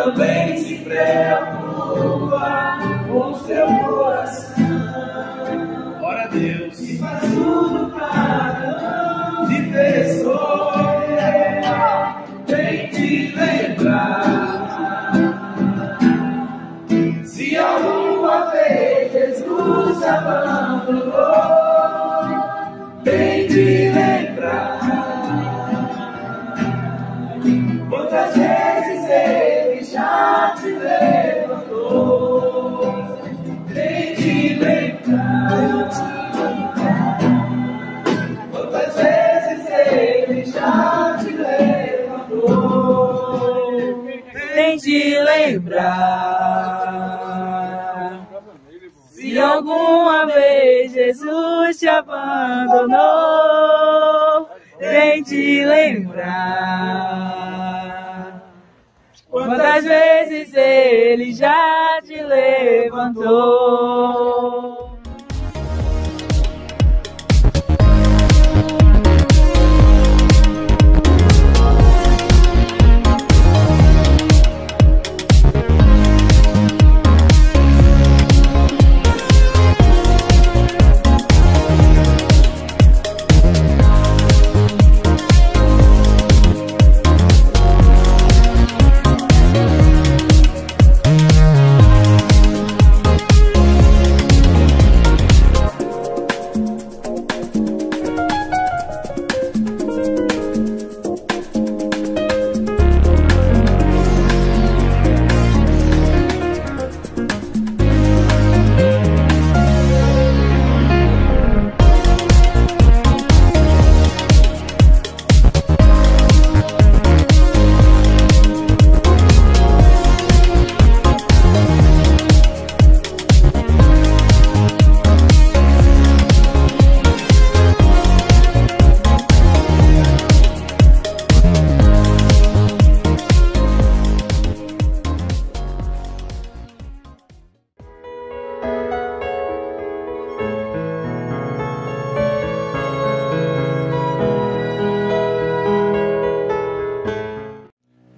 também se preocupa com seu coração. Glória a Deus. E faz tudo para te ver sofrer, vem te lembrar. Se alguma vez Jesus te abandonou, vem te lembrar. Quantas vezes Ele já te levantou, vem te lembrar. Quantas vezes Ele já te levantou, vem te lembrar. Se alguma vez Jesus te abandonou, vem te lembrar. Quantas vezes Ele já te levantou.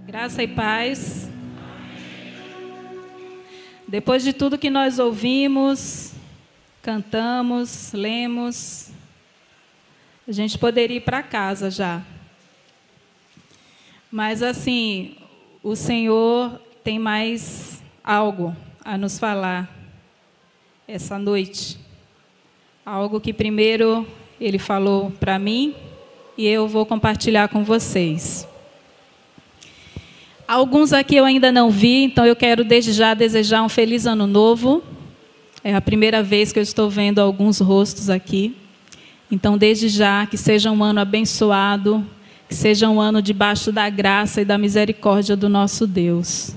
Graça e paz. Depois de tudo que nós ouvimos, cantamos, lemos, a gente poderia ir para casa já. Mas assim, o Senhor tem mais algo a nos falar essa noite. Algo que primeiro Ele falou para mim e eu vou compartilhar com vocês. Alguns aqui eu ainda não vi, então eu quero desde já desejar um feliz ano novo. É a primeira vez que eu estou vendo alguns rostos aqui. Então, desde já, que seja um ano abençoado, que seja um ano debaixo da graça e da misericórdia do nosso Deus.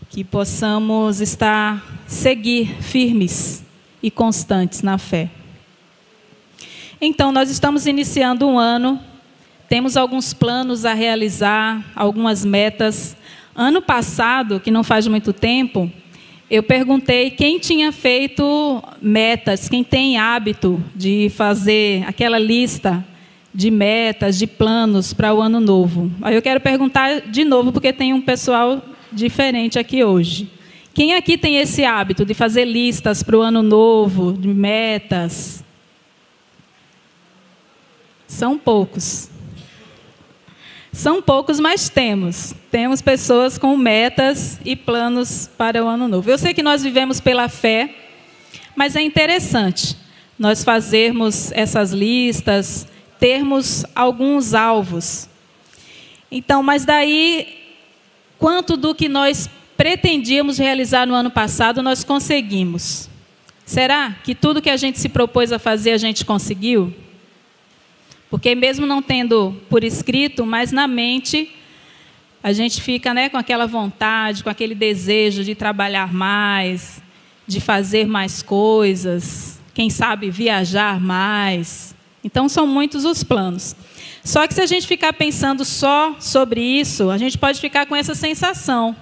Que possamos seguir firmes e constantes na fé. Então, nós estamos iniciando um ano. Temos alguns planos a realizar, algumas metas. Ano passado, que não faz muito tempo, eu perguntei quem tinha feito metas, quem tem hábito de fazer aquela lista de metas, de planos para o ano novo. Aí eu quero perguntar de novo, porque tem um pessoal diferente aqui hoje. Quem aqui tem esse hábito de fazer listas para o ano novo, de metas? São poucos. São poucos, mas temos. Temos pessoas com metas e planos para o ano novo. Eu sei que nós vivemos pela fé, mas é interessante nós fazermos essas listas, termos alguns alvos. Então, mas daí, quanto do que nós pretendíamos realizar no ano passado, nós conseguimos? Será que tudo que a gente se propôs a fazer, a gente conseguiu? Porque mesmo não tendo por escrito, mas na mente, a gente fica, né, com aquela vontade, com aquele desejo de trabalhar mais, de fazer mais coisas, quem sabe viajar mais. Então, são muitos os planos. Só que se a gente ficar pensando só sobre isso, a gente pode ficar com essa sensação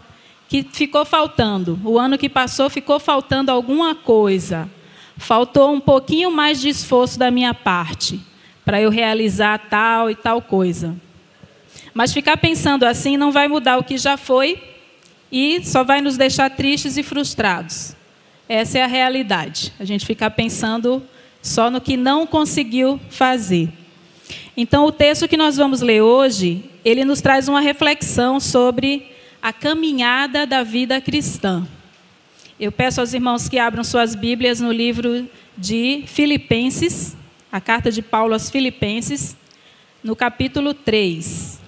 que ficou faltando. O ano que passou ficou faltando alguma coisa. Faltou um pouquinho mais de esforço da minha parte para eu realizar tal e tal coisa. Mas ficar pensando assim não vai mudar o que já foi e só vai nos deixar tristes e frustrados. Essa é a realidade. A gente fica pensando só no que não conseguiu fazer. Então, o texto que nós vamos ler hoje, ele nos traz uma reflexão sobre a caminhada da vida cristã. Eu peço aos irmãos que abram suas Bíblias no livro de Filipenses, a carta de Paulo aos Filipenses, no capítulo 3.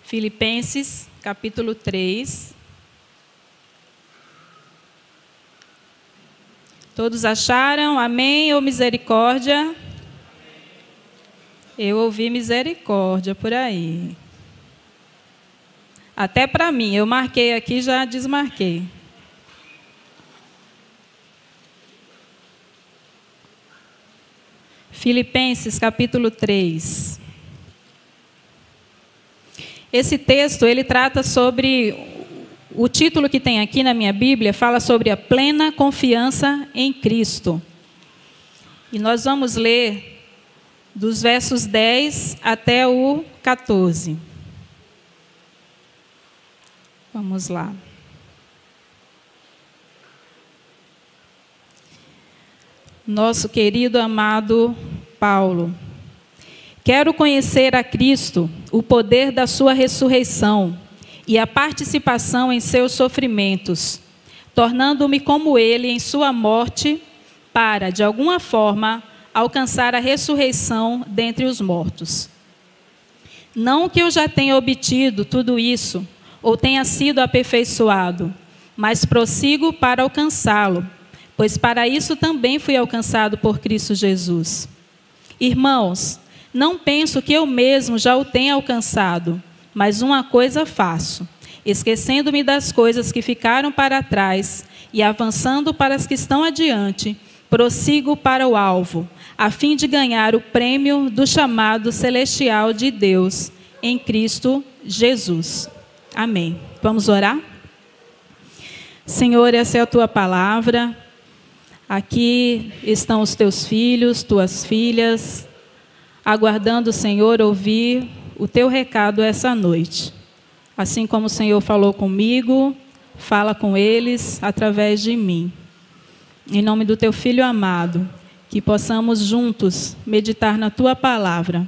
Filipenses, capítulo 3. Todos acharam? Amém ou misericórdia? Eu ouvi misericórdia por aí. Até para mim, eu marquei aqui, já desmarquei. Filipenses, capítulo 3. Esse texto, ele trata sobre, o título que tem aqui na minha Bíblia, fala sobre a plena confiança em Cristo. E nós vamos ler dos versos 10 até o 14. Vamos lá. Nosso querido, amado Paulo. Quero conhecer a Cristo, o poder da sua ressurreição e a participação em seus sofrimentos, tornando-me como ele em sua morte, para, de alguma forma, alcançar a ressurreição dentre os mortos. Não que eu já tenha obtido tudo isso, ou tenha sido aperfeiçoado, mas prossigo para alcançá-lo, pois para isso também fui alcançado por Cristo Jesus. Irmãos, não penso que eu mesmo já o tenha alcançado, mas uma coisa faço, esquecendo-me das coisas que ficaram para trás e avançando para as que estão adiante, prossigo para o alvo, a fim de ganhar o prêmio do chamado celestial de Deus em Cristo Jesus. Amém. Vamos orar? Senhor, essa é a tua palavra. Aqui estão os teus filhos, tuas filhas, aguardando, Senhor, ouvir o teu recado essa noite. Assim como o Senhor falou comigo, fala com eles através de mim. Em nome do teu Filho amado, que possamos juntos meditar na tua palavra.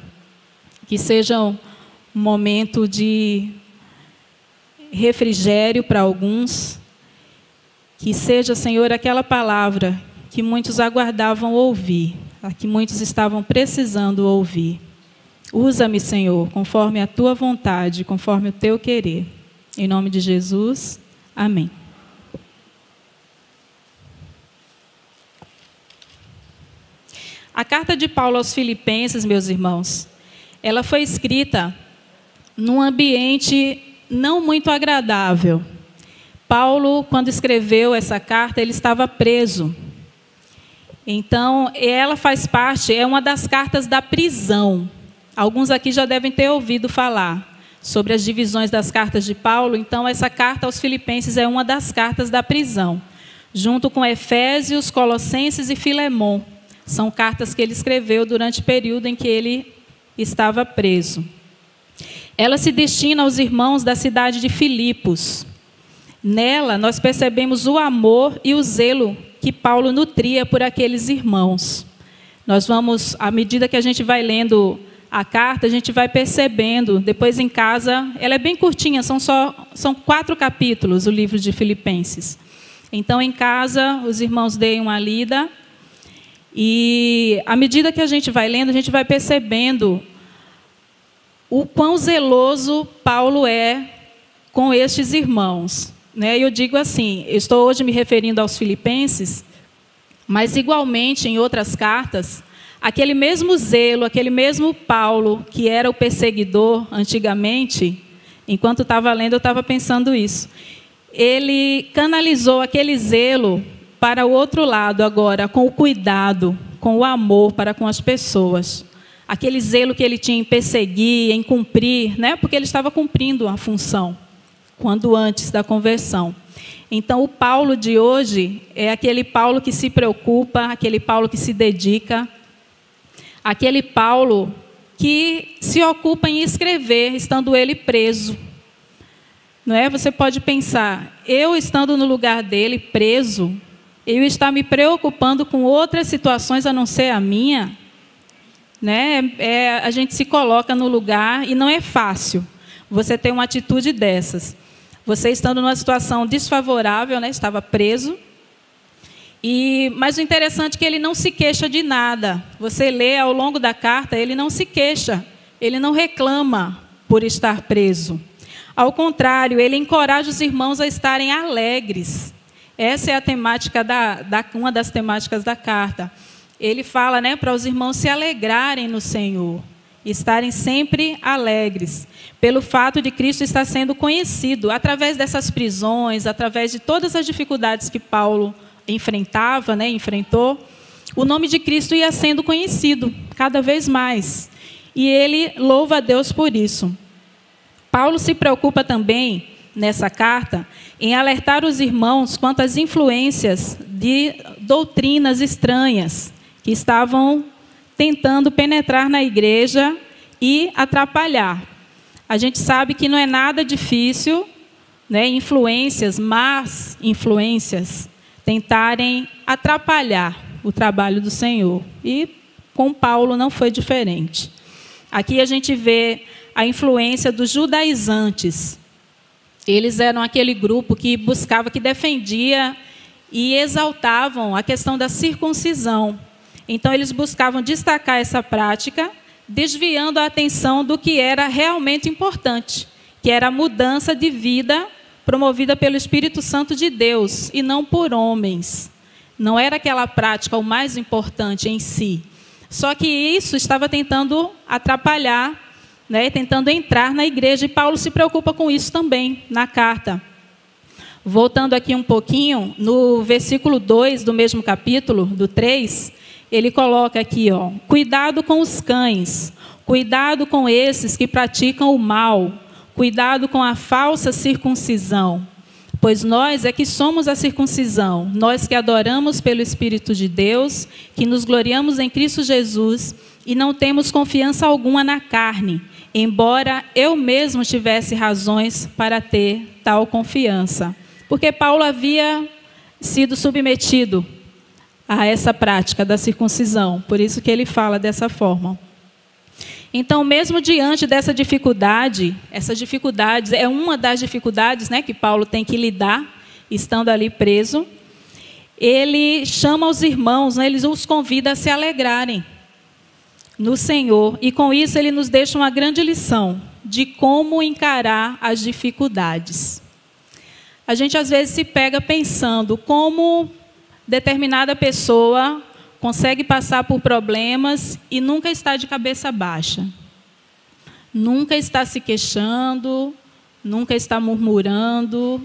Que seja um momento de refrigério para alguns. Que seja, Senhor, aquela palavra que muitos aguardavam ouvir, a que muitos estavam precisando ouvir. Usa-me, Senhor, conforme a tua vontade, conforme o teu querer. Em nome de Jesus, amém. A carta de Paulo aos Filipenses, meus irmãos, ela foi escrita num ambiente não muito agradável. Paulo, quando escreveu essa carta, ele estava preso. Então, ela faz parte, é uma das cartas da prisão. Alguns aqui já devem ter ouvido falar sobre as divisões das cartas de Paulo. Então, essa carta aos Filipenses é uma das cartas da prisão, junto com Efésios, Colossenses e Filemon. São cartas que ele escreveu durante o período em que ele estava preso. Ela se destina aos irmãos da cidade de Filipos. Nela, nós percebemos o amor e o zelo que Paulo nutria por aqueles irmãos. Nós vamos, à medida que a gente vai lendo a carta, a gente vai percebendo. Depois em casa, ela é bem curtinha, são 4 capítulos o livro de Filipenses. Então, em casa, os irmãos deem uma lida. E à medida que a gente vai lendo, a gente vai percebendo o quão zeloso Paulo é com estes irmãos. Eu digo assim, eu estou hoje me referindo aos Filipenses, mas igualmente em outras cartas, aquele mesmo zelo, aquele mesmo Paulo, que era o perseguidor antigamente, enquanto estava lendo, eu estava pensando isso. Ele canalizou aquele zelo para o outro lado agora, com o cuidado, com o amor para com as pessoas. Aquele zelo que ele tinha em perseguir, em cumprir, porque ele estava cumprindo a função, quando antes da conversão. Então, o Paulo de hoje é aquele Paulo que se preocupa, aquele Paulo que se dedica, aquele Paulo que se ocupa em escrever, estando ele preso. Não é? Você pode pensar, eu estando no lugar dele, preso, eu estar me preocupando com outras situações a não ser a minha, né? A gente se coloca no lugar e não é fácil você ter uma atitude dessas. Você estando numa situação desfavorável, né? Estava preso. Mas o interessante é que ele não se queixa de nada. Você lê ao longo da carta, ele não se queixa, ele não reclama por estar preso. Ao contrário, ele encoraja os irmãos a estarem alegres. Essa é a temática uma das temáticas da carta. Ele fala, né, para os irmãos se alegrarem no Senhor, estarem sempre alegres, pelo fato de Cristo estar sendo conhecido através dessas prisões, através de todas as dificuldades que Paulo enfrentava, né, enfrentou. O nome de Cristo ia sendo conhecido cada vez mais. E ele louva a Deus por isso. Paulo se preocupa também, nessa carta, em alertar os irmãos quanto às influências de doutrinas estranhas que estavam tentando penetrar na igreja e atrapalhar. A gente sabe que não é nada difícil, né, más influências, tentarem atrapalhar o trabalho do Senhor. E com Paulo não foi diferente. Aqui a gente vê a influência dos judaizantes. Eles eram aquele grupo que buscava, que defendia e exaltavam a questão da circuncisão. Então, eles buscavam destacar essa prática, desviando a atenção do que era realmente importante, que era a mudança de vida promovida pelo Espírito Santo de Deus, e não por homens. Não era aquela prática o mais importante em si. Só que isso estava tentando atrapalhar, né, tentando entrar na igreja, e Paulo se preocupa com isso também, na carta. Voltando aqui um pouquinho, no versículo 2 do mesmo capítulo, do 3, ele coloca aqui, ó, cuidado com os cães, cuidado com esses que praticam o mal, cuidado com a falsa circuncisão, pois nós é que somos a circuncisão, nós que adoramos pelo Espírito de Deus, que nos gloriamos em Cristo Jesus e não temos confiança alguma na carne, embora eu mesmo tivesse razões para ter tal confiança. Porque Paulo havia sido submetido a essa prática da circuncisão, por isso que ele fala dessa forma. Então, mesmo diante dessa dificuldade, essa dificuldade é uma das dificuldades, né, que Paulo tem que lidar, estando ali preso, ele chama os irmãos, né, ele os convida a se alegrarem no Senhor, e com isso ele nos deixa uma grande lição de como encarar as dificuldades. A gente às vezes se pega pensando como determinada pessoa consegue passar por problemas e nunca está de cabeça baixa. Nunca está se queixando, nunca está murmurando.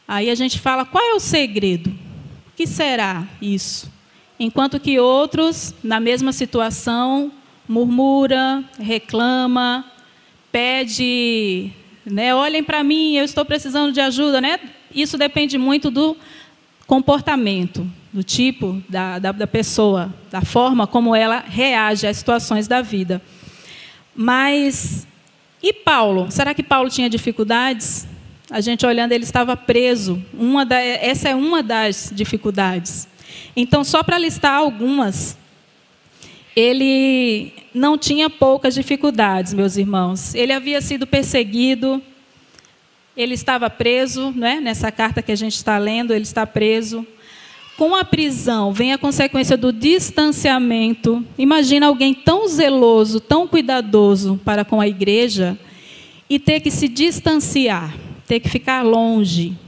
Aí a gente fala, qual é o segredo? O que será isso? Enquanto que outros, na mesma situação, murmura, reclama, pede, né, olhem para mim, eu estou precisando de ajuda, né? Isso depende muito do comportamento, do tipo da pessoa, da forma como ela reage às situações da vida. Mas, e Paulo? Será que Paulo tinha dificuldades? A gente olhando, ele estava preso. Essa é uma das dificuldades. Então, só para listar algumas, ele não tinha poucas dificuldades, meus irmãos. Ele havia sido perseguido, ele estava preso, né? Nessa carta que a gente está lendo, ele está preso. Com a prisão vem a consequência do distanciamento. Imagina alguém tão zeloso, tão cuidadoso para com a igreja e ter que se distanciar, ter que ficar longe.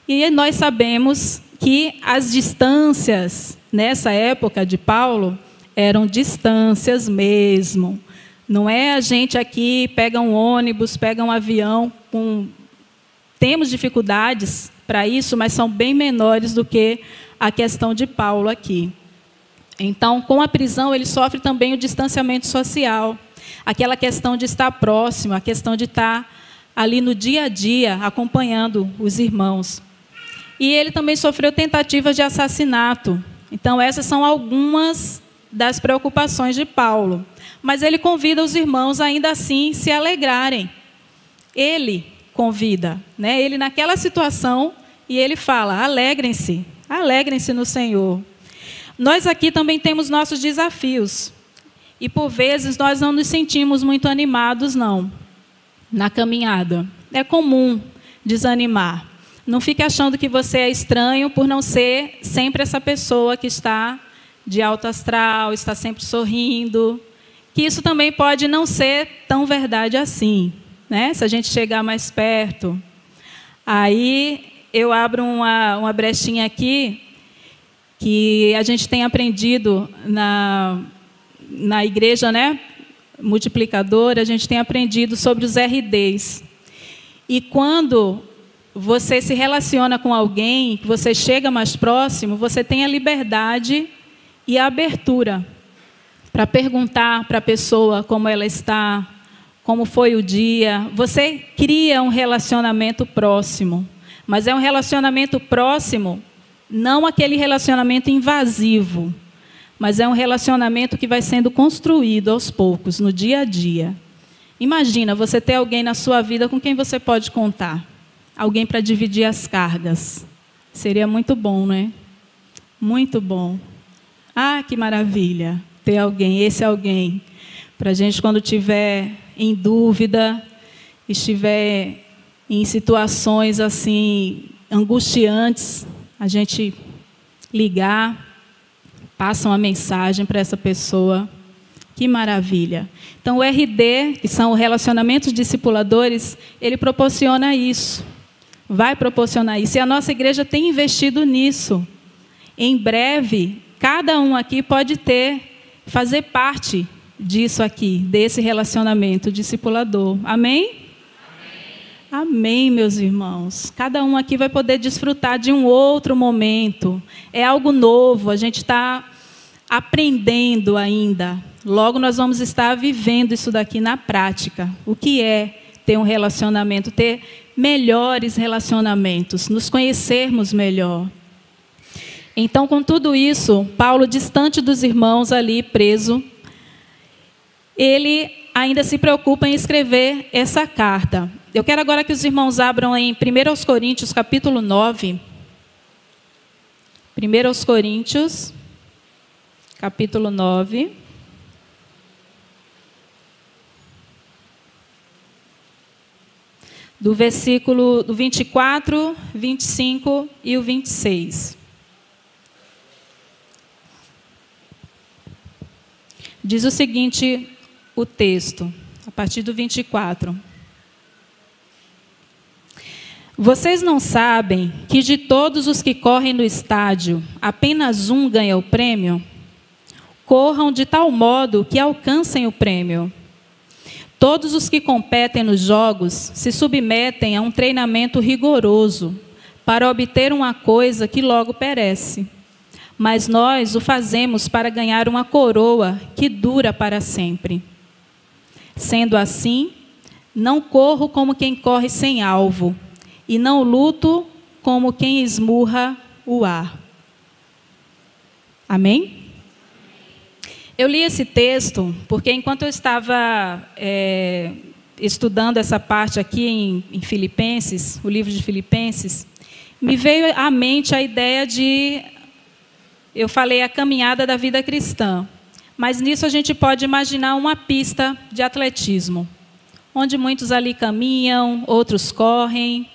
E nós sabemos que as distâncias, nessa época de Paulo, eram distâncias mesmo. Não é a gente aqui pega um ônibus, pega um avião. Temos dificuldades para isso, mas são bem menores do que a questão de Paulo aqui. Então, com a prisão, ele sofre também o distanciamento social. Aquela questão de estar próximo, a questão de estar ali no dia a dia, acompanhando os irmãos. E ele também sofreu tentativas de assassinato. Então, essas são algumas das preocupações de Paulo. Mas ele convida os irmãos, ainda assim, se alegrarem. Ele, convida, né? Ele naquela situação, e ele fala: alegrem-se, alegrem-se no Senhor. Nós aqui também temos nossos desafios. E, por vezes, nós não nos sentimos muito animados, não, na caminhada. É comum desanimar. Não fique achando que você é estranho por não ser sempre essa pessoa que está de alto astral, está sempre sorrindo. Que isso também pode não ser tão verdade assim, né? Se a gente chegar mais perto. Aí eu abro uma brechinha aqui, que a gente tem aprendido na igreja, né, multiplicadora, a gente tem aprendido sobre os RDs. E quando você se relaciona com alguém, você chega mais próximo, você tem a liberdade e a abertura para perguntar para a pessoa como ela está, como foi o dia. Você cria um relacionamento próximo, mas é um relacionamento próximo, não aquele relacionamento invasivo, mas é um relacionamento que vai sendo construído aos poucos, no dia a dia. Imagina você ter alguém na sua vida com quem você pode contar. Alguém para dividir as cargas. Seria muito bom, né? Muito bom. Ah, que maravilha ter alguém, esse alguém. Para a gente, quando estiver em dúvida, estiver em situações assim, angustiantes, a gente ligar, passa uma mensagem para essa pessoa. Que maravilha. Então, o RD, que são relacionamentos discipuladores, ele proporciona isso. Vai proporcionar isso. E a nossa igreja tem investido nisso. Em breve, cada um aqui pode fazer parte disso aqui, desse relacionamento discipulador. Amém? Amém, meus irmãos. Cada um aqui vai poder desfrutar de um outro momento. É algo novo, a gente está aprendendo ainda. Logo nós vamos estar vivendo isso daqui na prática. O que é ter um relacionamento, ter melhores relacionamentos, nos conhecermos melhor. Então, com tudo isso, Paulo, distante dos irmãos ali, preso, ele ainda se preocupa em escrever essa carta. Eu quero agora que os irmãos abram em 1 Coríntios, capítulo 9. 1 Coríntios, capítulo 9. Do versículo do 24, 25 e o 26. Diz o seguinte, o texto, a partir do 24. Vocês não sabem que de todos os que correm no estádio, apenas um ganha o prêmio? Corram de tal modo que alcancem o prêmio. Todos os que competem nos jogos se submetem a um treinamento rigoroso para obter uma coisa que logo perece. Mas nós o fazemos para ganhar uma coroa que dura para sempre. Sendo assim, não corro como quem corre sem alvo, e não luto como quem esmurra o ar. Amém? Eu li esse texto porque, enquanto eu estava estudando essa parte aqui em Filipenses, o livro de Filipenses, me veio à mente a ideia eu falei a caminhada da vida cristã, mas nisso a gente pode imaginar uma pista de atletismo, onde muitos ali caminham, outros correm.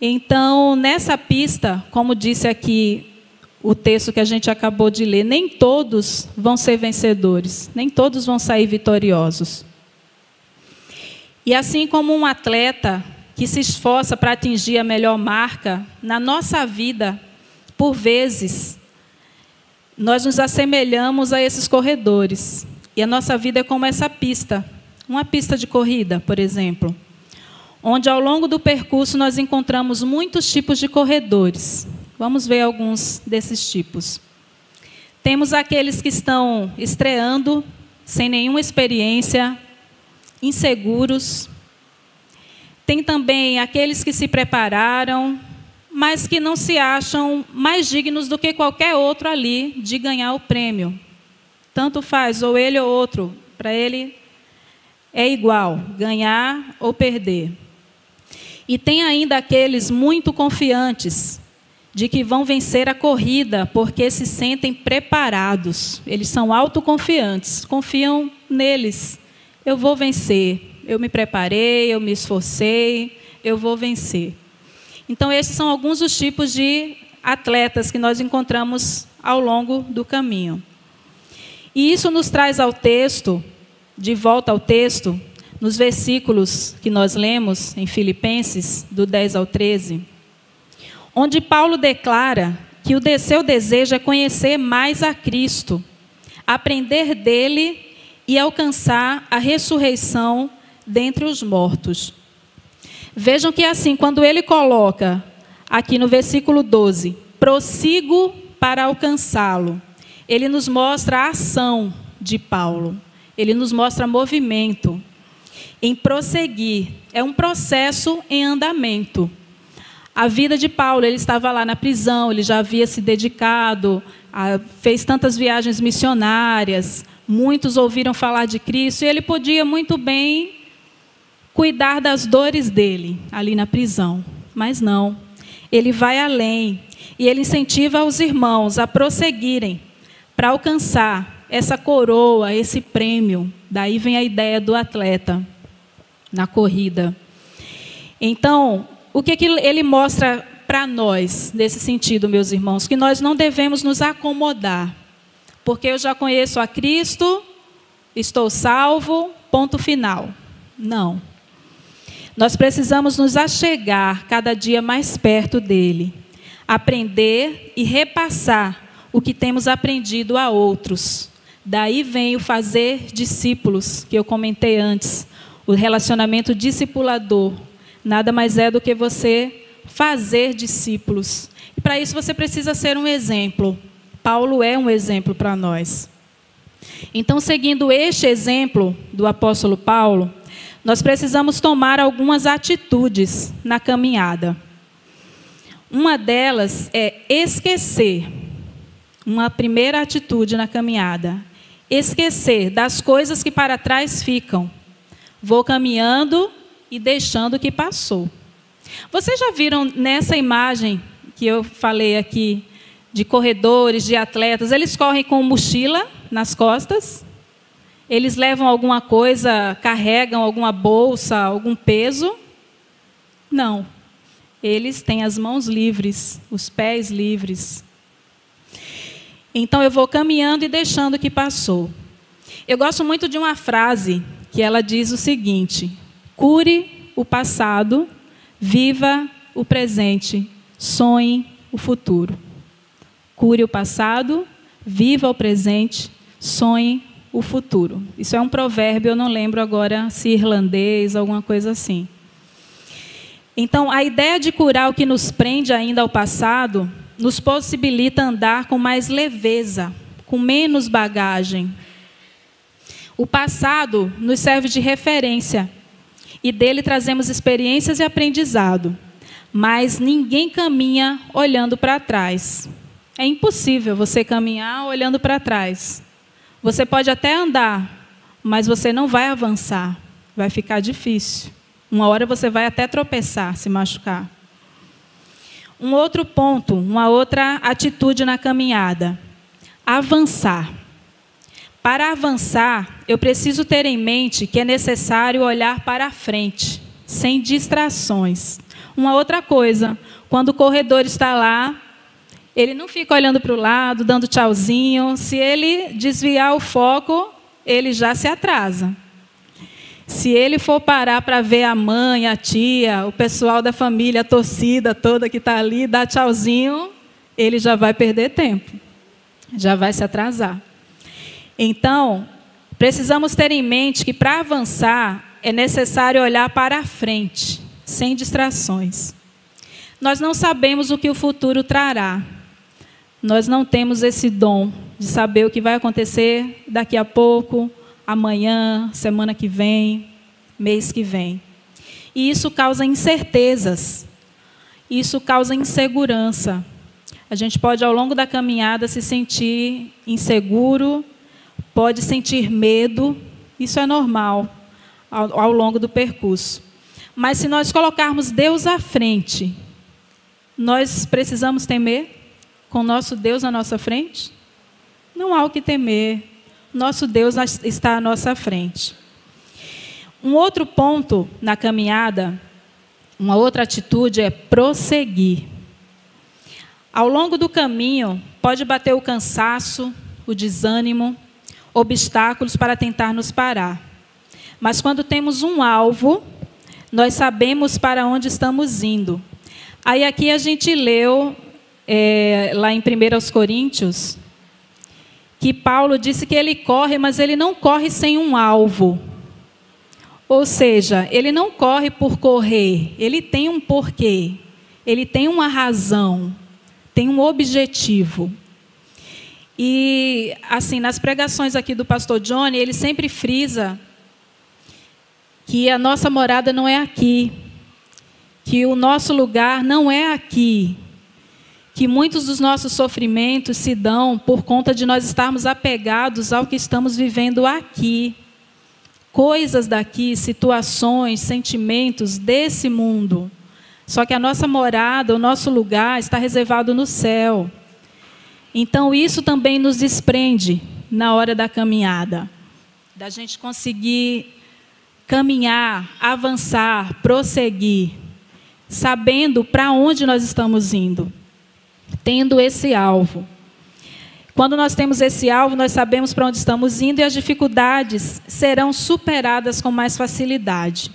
Então, nessa pista, como disse aqui o texto que a gente acabou de ler, nem todos vão ser vencedores, nem todos vão sair vitoriosos. E assim como um atleta que se esforça para atingir a melhor marca, na nossa vida, por vezes, nós nos assemelhamos a esses corredores. E a nossa vida é como essa pista, uma pista de corrida, por exemplo, onde ao longo do percurso nós encontramos muitos tipos de corredores. Vamos ver alguns desses tipos. Temos aqueles que estão estreando, sem nenhuma experiência, inseguros. Tem também aqueles que se prepararam, mas que não se acham mais dignos do que qualquer outro ali de ganhar o prêmio. Tanto faz, ou ele ou outro, para ele é igual, ganhar ou perder. E tem ainda aqueles muito confiantes de que vão vencer a corrida porque se sentem preparados. Eles são autoconfiantes, confiam neles. Eu vou vencer, eu me preparei, eu me esforcei, eu vou vencer. Então, esses são alguns dos tipos de atletas que nós encontramos ao longo do caminho. E isso nos traz ao texto, de volta ao texto, nos versículos que nós lemos em Filipenses, do 10 ao 13, onde Paulo declara que o seu desejo é conhecer mais a Cristo, aprender dele e alcançar a ressurreição dentre os mortos. Vejam que assim, quando ele coloca aqui no versículo 12, prossigo para alcançá-lo, ele nos mostra a ação de Paulo, ele nos mostra movimento em prosseguir, é um processo em andamento. A vida de Paulo, ele estava lá na prisão, ele já havia se dedicado, fez tantas viagens missionárias, muitos ouviram falar de Cristo, e ele podia muito bem cuidar das dores dele, ali na prisão. Mas não, ele vai além, e ele incentiva os irmãos a prosseguirem, para alcançar essa coroa, esse prêmio. Daí vem a ideia do atleta, na corrida. Então, o que ele mostra para nós, nesse sentido, meus irmãos? Que nós não devemos nos acomodar, porque eu já conheço a Cristo, estou salvo, ponto final. Não. Nós precisamos nos achegar cada dia mais perto dele, aprender e repassar o que temos aprendido a outros. Daí vem o fazer discípulos, que eu comentei antes, o relacionamento discipulador. Nada mais é do que você fazer discípulos. E para isso você precisa ser um exemplo. Paulo é um exemplo para nós. Então, seguindo este exemplo do apóstolo Paulo, nós precisamos tomar algumas atitudes na caminhada. Uma delas é esquecer. Uma primeira atitude na caminhada. Esquecer das coisas que para trás ficam. Vou caminhando e deixando o que passou. Vocês já viram nessa imagem que eu falei aqui, de corredores, de atletas, eles correm com mochila nas costas? Eles levam alguma coisa, carregam alguma bolsa, algum peso? Não. Eles têm as mãos livres, os pés livres. Então eu vou caminhando e deixando o que passou. Eu gosto muito de uma frase que ela diz o seguinte: cure o passado, viva o presente, sonhe o futuro. Cure o passado, viva o presente, sonhe o futuro. Isso é um provérbio, eu não lembro agora se irlandês, alguma coisa assim. Então, a ideia de curar o que nos prende ainda ao passado nos possibilita andar com mais leveza, com menos bagagem. O passado nos serve de referência e dele trazemos experiências e aprendizado, mas ninguém caminha olhando para trás. É impossível você caminhar olhando para trás. Você pode até andar, mas você não vai avançar, vai ficar difícil. Uma hora você vai até tropeçar, se machucar. Um outro ponto, uma outra atitude na caminhada: avançar. Para avançar, eu preciso ter em mente que é necessário olhar para a frente, sem distrações. Uma outra coisa, quando o corredor está lá, ele não fica olhando para o lado, dando tchauzinho. Se ele desviar o foco, ele já se atrasa. Se ele for parar para ver a mãe, a tia, o pessoal da família, a torcida toda que está ali, dar tchauzinho, ele já vai perder tempo, já vai se atrasar. Então, precisamos ter em mente que para avançar é necessário olhar para a frente, sem distrações. Nós não sabemos o que o futuro trará. Nós não temos esse dom de saber o que vai acontecer daqui a pouco, amanhã, semana que vem, mês que vem. E isso causa incertezas, isso causa insegurança. A gente pode, ao longo da caminhada, se sentir inseguro, pode sentir medo, isso é normal ao longo do percurso. Mas se nós colocarmos Deus à frente, nós precisamos temer com nosso Deus à nossa frente? Não há o que temer. Nosso Deus está à nossa frente. Um outro ponto na caminhada, uma outra atitude é prosseguir. Ao longo do caminho, pode bater o cansaço, o desânimo, obstáculos para tentar nos parar. Mas quando temos um alvo, nós sabemos para onde estamos indo. Aí aqui a gente leu, lá em 1 Coríntios, que Paulo disse que ele corre, mas ele não corre sem um alvo. Ou seja, ele não corre por correr, ele tem um porquê, ele tem uma razão, tem um objetivo. E, assim, nas pregações aqui do pastor Johnny, ele sempre frisa que a nossa morada não é aqui, que o nosso lugar não é aqui, que muitos dos nossos sofrimentos se dão por conta de nós estarmos apegados ao que estamos vivendo aqui. Coisas daqui, situações, sentimentos desse mundo. Só que a nossa morada, o nosso lugar está reservado no céu. Então isso também nos desprende na hora da caminhada. Da gente conseguir caminhar, avançar, prosseguir, sabendo para onde nós estamos indo. Tendo esse alvo. Quando nós temos esse alvo, nós sabemos para onde estamos indo e as dificuldades serão superadas com mais facilidade.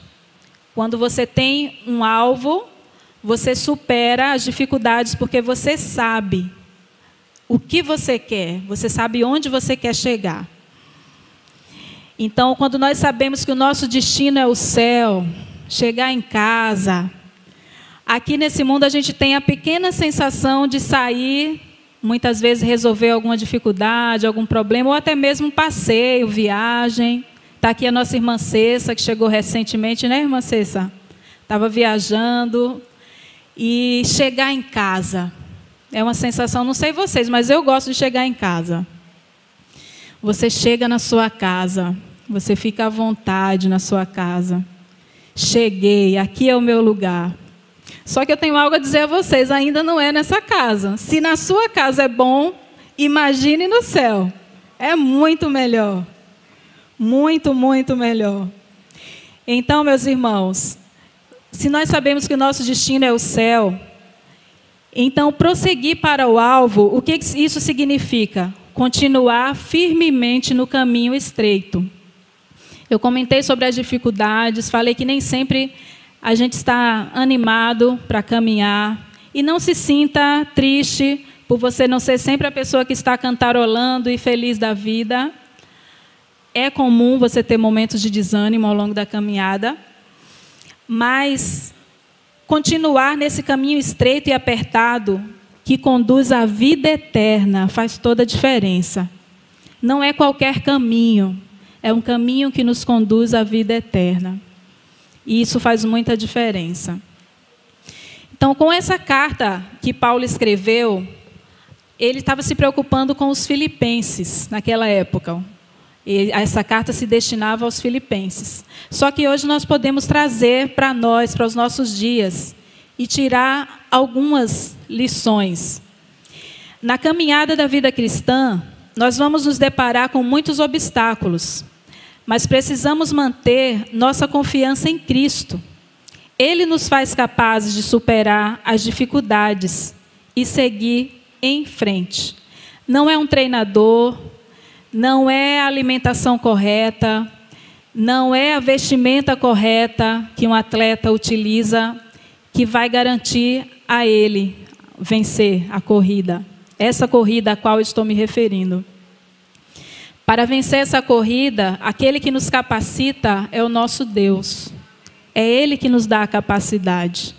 Quando você tem um alvo, você supera as dificuldades porque você sabe o que você quer, você sabe onde você quer chegar. Então, quando nós sabemos que o nosso destino é o céu, chegar em casa, aqui nesse mundo a gente tem a pequena sensação de sair, muitas vezes resolver alguma dificuldade, algum problema, ou até mesmo um passeio, viagem. Está aqui a nossa irmã Cessa, que chegou recentemente, né, irmã Cessa? Estava viajando. E chegar em casa é uma sensação, não sei vocês, mas eu gosto de chegar em casa. Você chega na sua casa, você fica à vontade na sua casa. Cheguei, aqui é o meu lugar. Só que eu tenho algo a dizer a vocês, ainda não é nessa casa. Se na sua casa é bom, imagine no céu. É muito melhor. Muito, muito melhor. Então, meus irmãos, se nós sabemos que o nosso destino é o céu, então prosseguir para o alvo, o que isso significa? Continuar firmemente no caminho estreito. Eu comentei sobre as dificuldades, falei que nem sempre a gente está animado para caminhar. E não se sinta triste por você não ser sempre a pessoa que está cantarolando e feliz da vida. É comum você ter momentos de desânimo ao longo da caminhada. Mas continuar nesse caminho estreito e apertado que conduz à vida eterna faz toda a diferença. Não é qualquer caminho, é um caminho que nos conduz à vida eterna. E isso faz muita diferença. Então, com essa carta que Paulo escreveu, ele estava se preocupando com os filipenses naquela época. E essa carta se destinava aos filipenses. Só que hoje nós podemos trazer para nós, para os nossos dias, e tirar algumas lições. Na caminhada da vida cristã, nós vamos nos deparar com muitos obstáculos. Mas precisamos manter nossa confiança em Cristo. Ele nos faz capazes de superar as dificuldades e seguir em frente. Não é um treinador, não é a alimentação correta, não é a vestimenta correta que um atleta utiliza que vai garantir a ele vencer a corrida. Essa corrida a qual eu estou me referindo. Para vencer essa corrida, aquele que nos capacita é o nosso Deus. É Ele que nos dá a capacidade.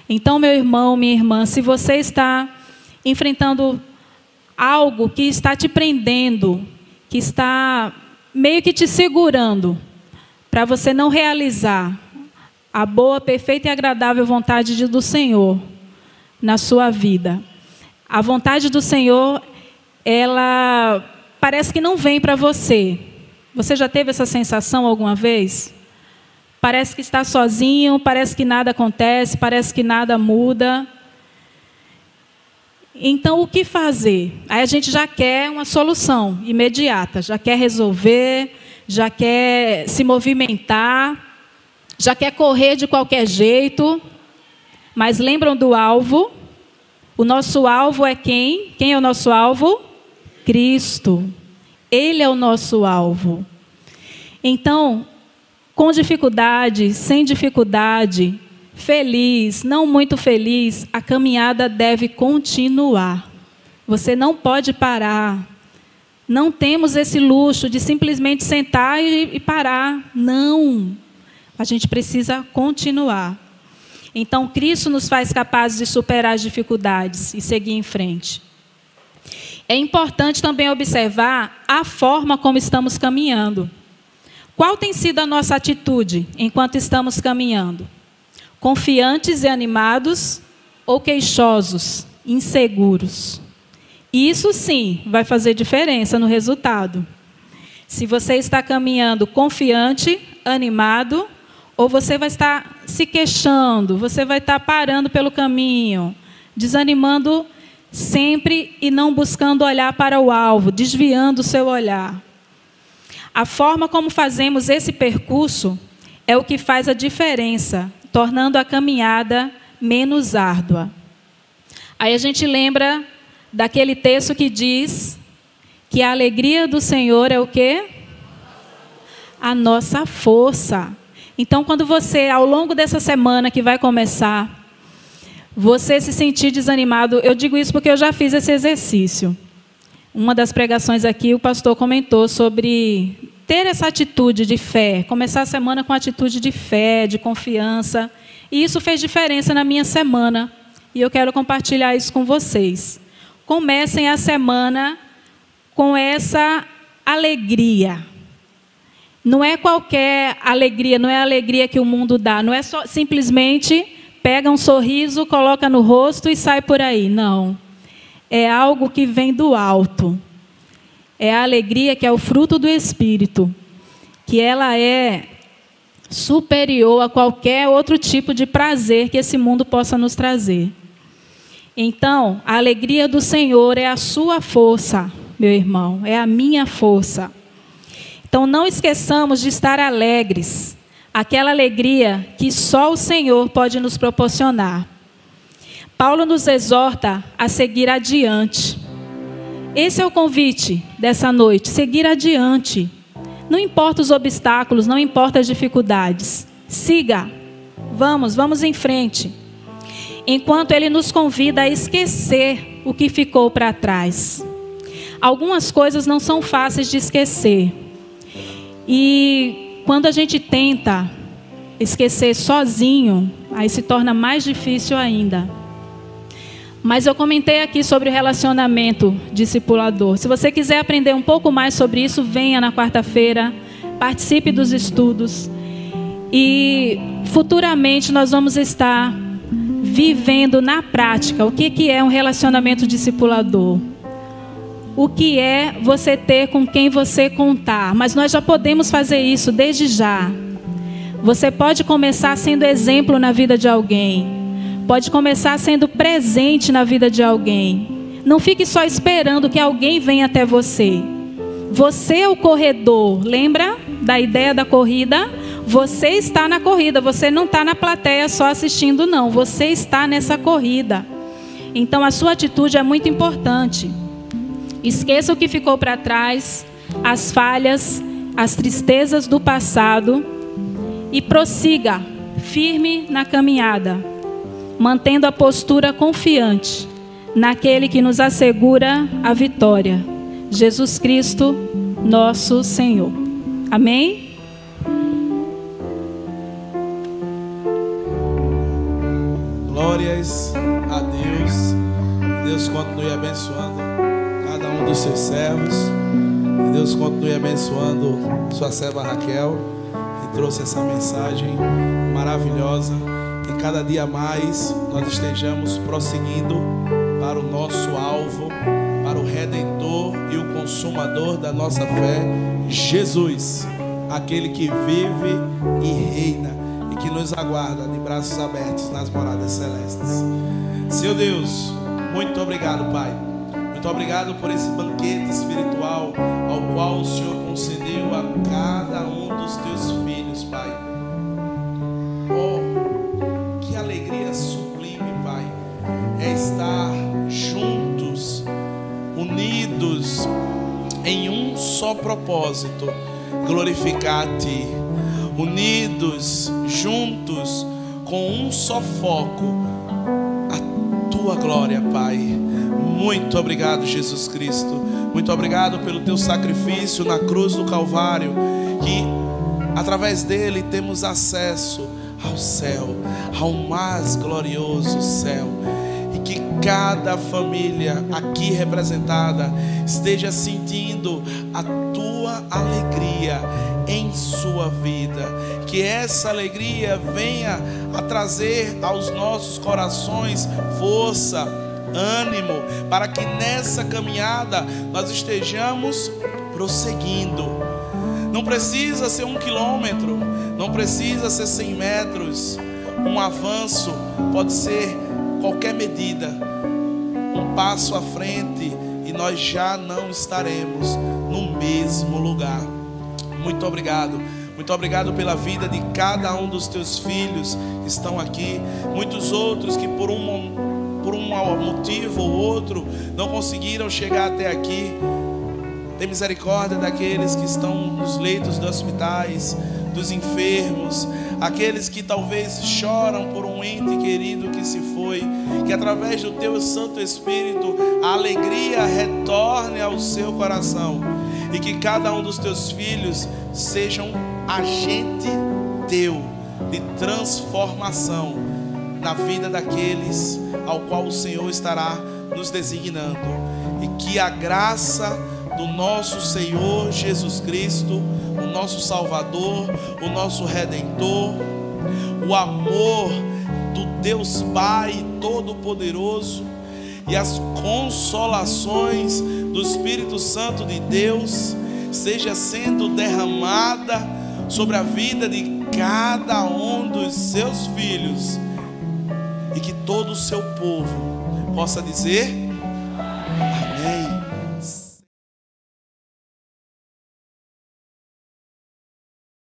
Então, meu irmão, minha irmã, se você está enfrentando algo que está te prendendo, que está meio que te segurando, para você não realizar a boa, perfeita e agradável vontade do Senhor na sua vida. A vontade do Senhor, ela parece que não vem para você. Você já teve essa sensação alguma vez? parece que está sozinho, parece que nada acontece, parece que nada muda. Então, o que fazer? Aí a gente já quer uma solução imediata, já quer resolver, já quer se movimentar, já quer correr de qualquer jeito. Mas lembram do alvo? O nosso alvo é quem? Quem é o nosso alvo? Cristo. Ele é o nosso alvo. Então, com dificuldade, sem dificuldade, feliz, não muito feliz, a caminhada deve continuar. Você não pode parar. Não temos esse luxo de simplesmente sentar e parar. Não. A gente precisa continuar. Então, Cristo nos faz capazes de superar as dificuldades e seguir em frente. É importante também observar a forma como estamos caminhando. Qual tem sido a nossa atitude enquanto estamos caminhando? Confiantes e animados ou queixosos, inseguros? Isso sim vai fazer diferença no resultado. Se você está caminhando confiante, animado, ou você vai estar se queixando, você vai estar parando pelo caminho, desanimando sempre e não buscando olhar para o alvo, desviando o seu olhar. A forma como fazemos esse percurso é o que faz a diferença, tornando a caminhada menos árdua. Aí a gente lembra daquele texto que diz que a alegria do Senhor é o quê? A nossa força. Então, quando você, ao longo dessa semana que vai começar, você se sentir desanimado, eu digo isso porque eu já fiz esse exercício. Uma das pregações aqui, o pastor comentou sobre ter essa atitude de fé, começar a semana com atitude de fé, de confiança. E isso fez diferença na minha semana. E eu quero compartilhar isso com vocês. Comecem a semana com essa alegria. Não é qualquer alegria, não é a alegria que o mundo dá. Não é só simplesmente pega um sorriso, coloca no rosto e sai por aí. Não. É algo que vem do alto. É a alegria que é o fruto do Espírito. Que ela é superior a qualquer outro tipo de prazer que esse mundo possa nos trazer. Então, a alegria do Senhor é a sua força, meu irmão. É a minha força. Então, não esqueçamos de estar alegres. Aquela alegria que só o Senhor pode nos proporcionar. Paulo nos exorta a seguir adiante. Esse é o convite dessa noite, seguir adiante. Não importa os obstáculos, não importa as dificuldades. Siga. Vamos em frente. Enquanto ele nos convida a esquecer o que ficou para trás. Algumas coisas não são fáceis de esquecer. E quando a gente tenta esquecer sozinho, aí se torna mais difícil ainda. Mas eu comentei aqui sobre o relacionamento discipulador. Se você quiser aprender um pouco mais sobre isso, venha na quarta-feira, participe dos estudos. E futuramente nós vamos estar vivendo na prática o que é um relacionamento discipulador. O que é você ter com quem você contar. Mas nós já podemos fazer isso desde já. Você pode começar sendo exemplo na vida de alguém. Pode começar sendo presente na vida de alguém. Não fique só esperando que alguém venha até você. Você é o corredor. Lembra da ideia da corrida? Você está na corrida. Você não está na plateia só assistindo, não. Você está nessa corrida. Então a sua atitude é muito importante. Esqueça o que ficou para trás, as falhas, as tristezas do passado e prossiga firme na caminhada, mantendo a postura confiante naquele que nos assegura a vitória, Jesus Cristo, nosso Senhor. Amém? Glórias a Deus. Deus continue abençoando cada um dos seus servos. Que Deus continue abençoando sua serva Raquel, que trouxe essa mensagem maravilhosa. E cada dia mais nós estejamos prosseguindo para o nosso alvo, para o Redentor e o Consumador da nossa fé, Jesus. aquele que vive e reina e que nos aguarda de braços abertos nas moradas celestes. Senhor Deus, muito obrigado, Pai. Muito obrigado por esse banquete espiritual ao qual o Senhor concedeu a cada um dos teus filhos, Pai. Oh, que alegria sublime, Pai, é estar juntos, unidos em um só propósito: glorificar a Ti. Unidos, juntos, com um só foco: a Tua glória, Pai. Muito obrigado, Jesus Cristo. Muito obrigado pelo Teu sacrifício na cruz do Calvário, que através dele temos acesso ao céu, ao mais glorioso céu. E que cada família aqui representada esteja sentindo a Tua alegria em sua vida. Que essa alegria venha a trazer aos nossos corações força, ânimo, para que nessa caminhada nós estejamos prosseguindo. Não precisa ser 1 quilômetro, não precisa ser 100 metros. Um avanço pode ser qualquer medida, um passo à frente, e nós já não estaremos no mesmo lugar. Muito obrigado. Muito obrigado pela vida de cada um dos teus filhos que estão aqui. Muitos outros que por um motivo ou outro não conseguiram chegar até aqui. Tem misericórdia daqueles que estão nos leitos dos hospitais, dos enfermos, aqueles que talvez choram por um ente querido que se foi. Que através do Teu Santo Espírito a alegria retorne ao seu coração, e que cada um dos Teus filhos seja um agente Teu de transformação na vida daqueles ao qual o Senhor estará nos designando. E que a graça do nosso Senhor Jesus Cristo, o nosso Salvador, o nosso Redentor, o amor do Deus Pai Todo-Poderoso e as consolações do Espírito Santo de Deus seja sendo derramada sobre a vida de cada um dos seus filhos, e que todo o seu povo possa dizer amém.